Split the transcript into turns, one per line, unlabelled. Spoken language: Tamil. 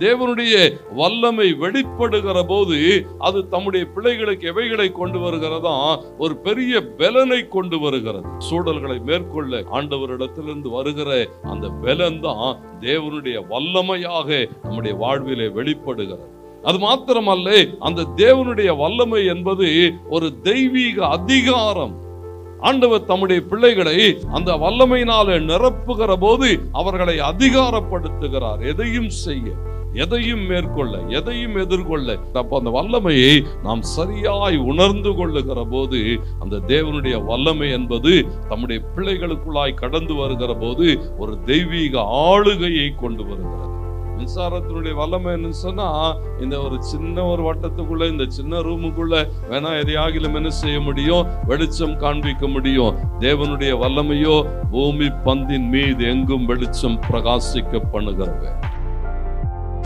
தேவனுடைய வல்லமை வெளிப்படுகிற போது அது தம்முடைய பிள்ளைகளுக்கு எவைகளை கொண்டு வருகிறதா? ஒரு பெரிய பலனை கொண்டு வருகிறது. சூழல்களை மேற்கொள்ள ஆண்டவரிடத்திலிருந்து வருகிற அந்த பலன் தான் தேவனுடைய வல்லமையாக நம்முடைய வாழ்விலே வெளிப்படுகிறது. அது மாத்திரமல்ல, அந்த தேவனுடைய வல்லமை என்பது ஒரு தெய்வீக அதிகாரம். ஆண்டவர் தம்முடைய பிள்ளைகளை அந்த வல்லமையினால நிரப்புகிற போது அவர்களை அதிகாரப்படுத்துகிறார். எதையும் செய்ய, எதையும் மேற்கொள்ள, எதையும் எதிர்கொள்ள. அப்ப அந்த வல்லமையை நாம் சரியாய் உணர்ந்து கொள்ளுகிற போது அந்த தேவனுடைய வல்லமை என்பது தம்முடைய பிள்ளைகளுக்குள்ளாய் கடந்து வருகிற போது ஒரு தெய்வீக ஆளுகையை கொண்டு வருகிறது. மின்சாரத்தினுடைய வல்லமை என்ன சொன்னா, இந்த ஒரு சின்ன ஒரு வட்டத்துக்குள்ள, இந்த சின்ன ரூமுக்குள்ள வேணா எதையாகிலும் என்ன செய்ய முடியும்? வெளிச்சம் காண்பிக்க முடியும். தேவனுடைய வல்லமையோ பூமி பந்தின் மீது எங்கும் வெளிச்சம் பிரகாசிக்க பண்ணுகிறது.